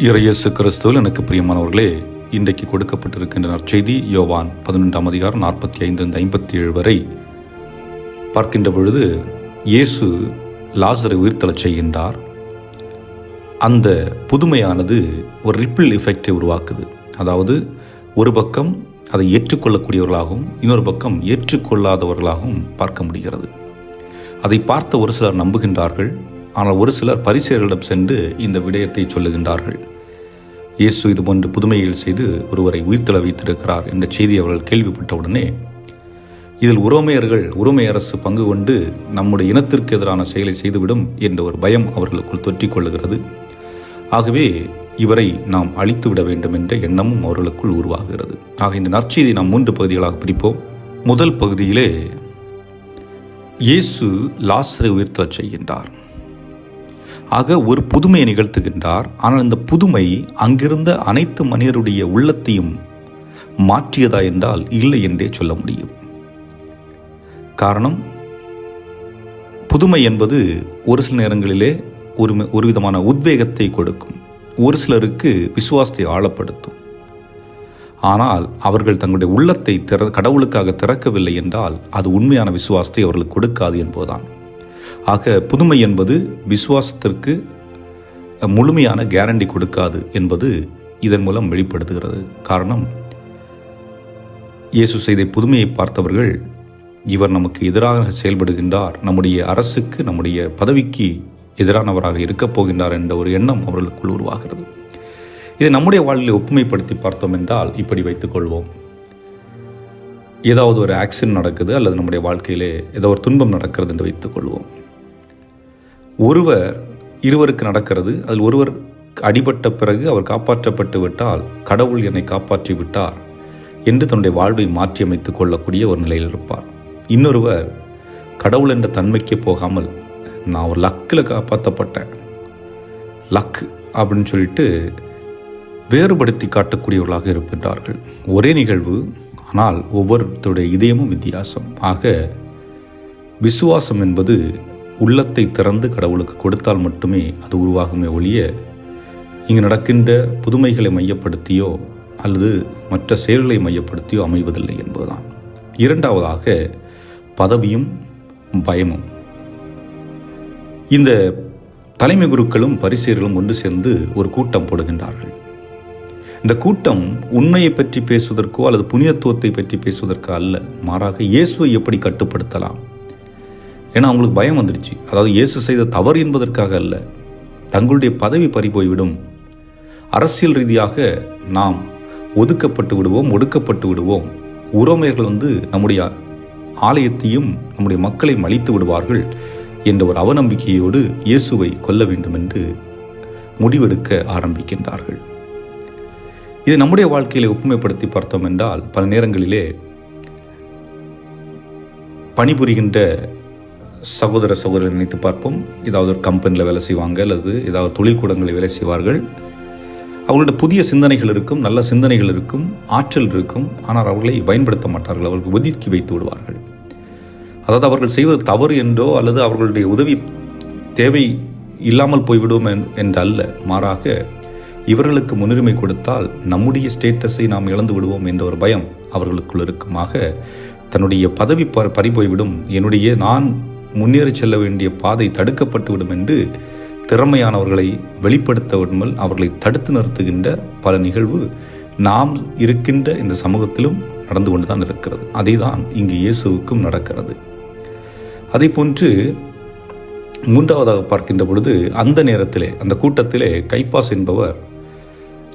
இயேசு கிறிஸ்துவில் எனக்கு பிரியமானவர்களே, இன்றைக்கு கொடுக்கப்பட்டிருக்கின்ற நற்செய்தி யோவான் 11ஆம் அதிகாரம் 45-57 வரை பார்க்கின்ற பொழுது, இயேசு லாசரை உயிர்த்தெழச் செய்கின்றார். அந்த புதுமையானது ஒரு ரிப்பிள் எஃபெக்டை உருவாக்குது. அதாவது ஒரு பக்கம் அதை ஏற்றுக்கொள்ளக்கூடியவர்களாகவும் இன்னொரு பக்கம் ஏற்றுக்கொள்ளாதவர்களாகவும் பார்க்க முடிகிறது. அதை பார்த்த ஒரு சிலர் நம்புகின்றார்கள். ஆனால் ஒரு சிலர் பரிசேயர்களிடம் சென்று இந்த விடயத்தை சொல்லுகின்றார்கள். இயேசு இது போன்று புதுமைகள் செய்து ஒருவரை உயிர்த்தெழ வைத்திருக்கிறார் என்ற செய்தி அவர்கள் கேள்விப்பட்டவுடனே, இதில் உரோமை அரசு பங்கு கொண்டு நம்முடைய இனத்திற்கு எதிரான செயலை செய்துவிடும் என்ற ஒரு பயம் அவர்களுக்குள் தொற்றிக் கொள்ளுகிறது. ஆகவே இவரை நாம் அழித்து விட வேண்டும் என்ற எண்ணமும் அவர்களுக்குள் உருவாகிறது. ஆக இந்த நற்செய்தியை நாம் 3 பகுதிகளாக பிரிப்போம். முதல் பகுதியிலே இயேசு லாசரை உயிர்த்தெழச் செய்கின்றார். ஆக ஒரு புதுமையை நிகழ்த்துகின்றார். ஆனால் இந்த புதுமை அங்கிருந்த அனைத்து மனிதருடைய உள்ளத்தையும் மாற்றியதா என்றால் இல்லை என்றே சொல்ல முடியும். காரணம், புதுமை என்பது ஒரு சில நேரங்களிலே ஒரு விதமான உத்வேகத்தை கொடுக்கும், ஒரு சிலருக்கு விசுவாசத்தை ஆழப்படுத்தும். ஆனால் அவர்கள் தங்களுடைய உள்ளத்தை கடவுளுக்காக திறக்கவில்லை என்றால் அது உண்மையான விசுவாசத்தை அவர்களுக்கு கொடுக்காது என்பதுதான். ஆக புதுமை என்பது விசுவாசத்திற்கு முழுமையான கேரண்டி கொடுக்காது என்பது இதன் மூலம் வெளிப்படுத்துகிறது. காரணம், இயேசு செய்த புதுமையை பார்த்தவர்கள், இவர் நமக்கு எதிராக செயல்படுகின்றார், நம்முடைய அரசுக்கு நம்முடைய பதவிக்கு எதிரானவராக இருக்கப் போகின்றார் என்ற ஒரு எண்ணம் அவர்களுக்குள் உருவாகிறது. இதை நம்முடைய வாழ்வில் ஒப்புமைப்படுத்தி பார்த்தோம் என்றால் இப்படி வைத்துக்கொள்வோம். ஏதாவது ஒரு ஆக்சிடென்ட் நடக்குது அல்லது நம்முடைய வாழ்க்கையிலே ஏதோ ஒரு துன்பம் நடக்கிறது என்று வைத்துக்கொள்வோம். இருவருக்கு நடக்கிறது. அதில் ஒருவர் அடிபட்ட பிறகு அவர் காப்பாற்றப்பட்டு விட்டால், கடவுள் என்னை காப்பாற்றி விட்டார் என்று தன்னுடைய வாழ்வை மாற்றி அமைத்துக் கொள்ளக்கூடிய ஒரு நிலையில் இருப்பார். இன்னொருவர் கடவுள் என்ற தன்மைக்கே போகாமல், நான் ஒரு லக்கில் காப்பாற்றப்பட்டேன், லக் அப்படின்னு சொல்லிட்டு வேறுபடுத்தி காட்டக்கூடியவர்களாக இருக்கின்றார்கள். ஒரே நிகழ்வு, ஆனால் ஒவ்வொருத்தருடைய இதயமும் வித்தியாசம். ஆக விசுவாசம் என்பது உள்ளத்தை திறந்து கடவுளுக்கு கொடுத்தால் மட்டுமே அது உருவாகுமே ஒழிய, இங்கு நடக்கின்ற புதுமைகளை மையப்படுத்தியோ அல்லது மற்ற செயல்களை மையப்படுத்தியோ அமைவதில்லை என்பதுதான். இரண்டாவதாக, பதவியும் பயமும். இந்த தலைமை குருக்களும் பரிசேயர்களும் ஒன்று சேர்ந்து ஒரு கூட்டம் போடுகின்றார்கள். இந்த கூட்டம் உண்மையை பற்றி பேசுவதற்கோ அல்லது புனிதத்துவத்தை பற்றி பேசுவதற்கோ அல்ல, மாறாக இயேசுவை எப்படி கட்டுப்படுத்தலாம். ஏன்னா அவங்களுக்கு பயம் வந்துடுச்சு. அதாவது இயேசு செய்த தவறு என்பதற்காக அல்ல, தங்களுடைய பதவி பறிபோய்விடும், அரசியல் ரீதியாக நாம் ஒதுக்கப்பட்டு விடுவோம், உரோமையர்கள் நம்முடைய ஆலயத்தையும் நம்முடைய மக்களையும் அழித்து விடுவார்கள் என்ற ஒரு அவநம்பிக்கையோடு இயேசுவை கொல்ல வேண்டும் என்று முடிவெடுக்க ஆரம்பிக்கின்றார்கள். இது நம்முடைய வாழ்க்கையிலே ஒப்புமைப்படுத்தி பார்த்தோம் என்றால், பல நேரங்களிலே பணிபுரிகின்ற சகோதரர்களை நினைத்து பார்ப்போம். ஏதாவது ஒரு கம்பெனியில் வேலை செய்வாங்க அல்லது ஏதாவது தொழில்கூடங்களில் வேலை செய்வார்கள். அவர்களோட புதிய சிந்தனைகள் இருக்கும், நல்ல சிந்தனைகள் இருக்கும், ஆற்றல் இருக்கும். ஆனால் அவர்களை பயன்படுத்த மாட்டார்கள், அவர்களுக்கு ஒதுக்கி வைத்து விடுவார்கள். அதாவது அவர்கள் செய்வது தவறு என்றோ அல்லது அவர்களுடைய உதவி தேவை இல்லாமல் போய்விடும் என்றல்ல, மாறாக இவர்களுக்கு முன்னுரிமை கொடுத்தால் நம்முடைய ஸ்டேட்டஸை நாம் இழந்து விடுவோம் என்ற ஒரு பயம் அவர்களுக்குள் இருக்குமாக, தன்னுடைய பதவி பறிபோய்விடும், நான் முன்னேறி செல்ல வேண்டிய பாதை தடுக்கப்பட்டுவிடும் என்று திறமையானவர்களை வெளிப்படுத்த விடாமல் அவர்களை தடுத்து நிறுத்துகின்ற பல நிகழ்வு நாம் இருக்கின்ற இந்த சமூகத்திலும் நடந்து கொண்டு தான் இருக்கிறது. அதே தான் இங்கு இயேசுவுக்கும் நடக்கிறது. அதே போன்று மூன்றாவதாக பார்க்கின்ற பொழுது, அந்த நேரத்திலே அந்த கூட்டத்திலே கைப்பாஸ் என்பவர்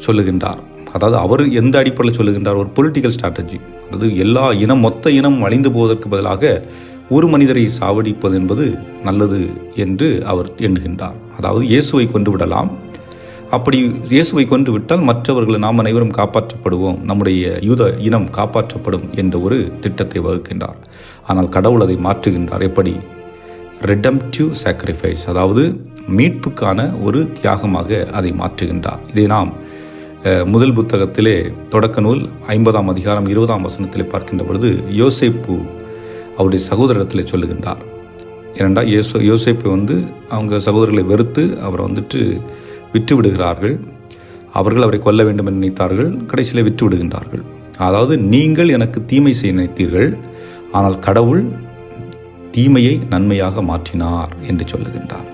சொல்லுகின்றார். அதாவது அவர் எந்த அடிப்படையில் சொல்லுகின்றார், ஒரு பொலிட்டிக்கல் ஸ்ட்ராட்டஜி. அதாவது மொத்த இனம் அழிந்து போவதற்கு பதிலாக ஒரு மனிதரை சாவடிப்பது என்பது நல்லது என்று அவர் எண்ணுகின்றார். அதாவது இயேசுவை கொண்டு விடலாம், அப்படி இயேசுவை கொண்டு விட்டால் மற்றவர்கள் நாம் அனைவரும் காப்பாற்றப்படுவோம், நம்முடைய யூத இனம் காப்பாற்றப்படும் என்ற ஒரு திட்டத்தை வகுக்கின்றார். ஆனால் கடவுள் அதை மாற்றுகின்றார். எப்படி? ரெடம்ப்டிவ் சாக்ரிஃபைஸ், அதாவது மீட்புக்கான ஒரு தியாகமாக அதை மாற்றுகின்றார். இதை நாம் முதல் புத்தகத்திலே தொடக்க நூல் 50ஆம் அதிகாரம் 20ஆம் வசனத்திலே பார்க்கின்ற பொழுது யோசேப்பு அவருடைய சகோதரத்தில் சொல்லுகின்றார். ஏனென்றால் யோசேப்பு அவங்க சகோதரர்களை வெறுத்து அவரை விட்டு விடுகிறார்கள். அவர்கள் அவரை கொல்ல வேண்டும் என்று நினைத்தார்கள். கடைசியில் விட்டு விடுகின்றார்கள். அதாவது நீங்கள் எனக்கு தீமை செய்ய நினைத்தீர்கள், ஆனால் கடவுள் தீமையை நன்மையாக மாற்றினார் என்று சொல்லுகின்றார்.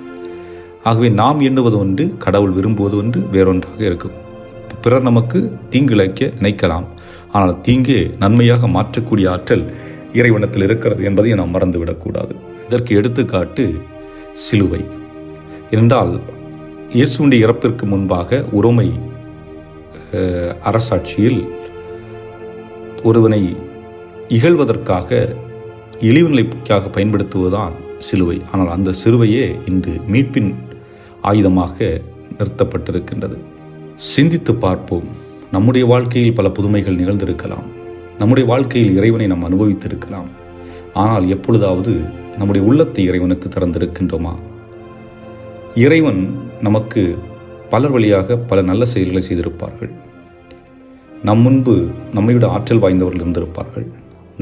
ஆகவே நாம் எண்ணுவது ஒன்று, கடவுள் விரும்புவது ஒன்று வேறொன்றாக இருக்கும். பிறர் நமக்கு தீங்கு இழைக்க நினைக்கலாம், ஆனால் தீங்கு நன்மையாக மாற்றக்கூடிய ஆற்றல் இறைவனத்தில் இருக்கிறது என்பதை நாம் மறந்துவிடக்கூடாது. இதற்கு எடுத்துக்காட்டு சிலுவை. என்றால் இயேசுவின் இறப்பிற்கு முன்பாக உரோமை அரசாட்சியில் ஒருவனை இகழ்வதற்காக, இழிவுநிலைக்காக பயன்படுத்துவதுதான் சிலுவை. ஆனால் அந்த சிலுவையே இன்று மீட்பின் ஆயுதமாக நிறுத்தப்பட்டிருக்கின்றது. சிந்தித்து பார்ப்போம். நம்முடைய வாழ்க்கையில் பல புதுமைகள் நிகழ்ந்திருக்கலாம், நம்முடைய வாழ்க்கையில் இறைவனை நாம் அனுபவித்திருக்கலாம். ஆனால் எப்பொழுதாவது நம்முடைய உள்ளத்தை இறைவனுக்கு திறந்திருக்கின்றோமா? இறைவன் நமக்கு பலர் வழியாக பல நல்ல செயல்களை செய்திருப்பார்கள். நம் முன்பு நம்மை விட ஆற்றல் வாய்ந்தவர்கள் இருந்திருப்பார்கள்.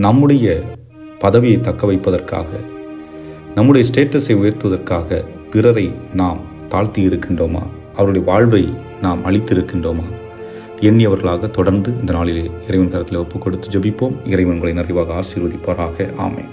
நம்முடைய பதவியை தக்க வைப்பதற்காக, நம்முடைய ஸ்டேட்டஸை உயர்த்துவதற்காக பிறரை நாம் தாழ்த்தி இருக்கின்றோமா? அவருடைய வாழ்வை நாம் அளித்திருக்கின்றோமா? எண்ணியவர்களாக தொடர்ந்து இந்த நாளிலே இறைவன் கரத்தில் ஒப்புக் கொடுத்து ஜெபிப்போம். இறைவன் உங்களை நிறைவாக ஆசீர்வதிப்பாராக. ஆமென்.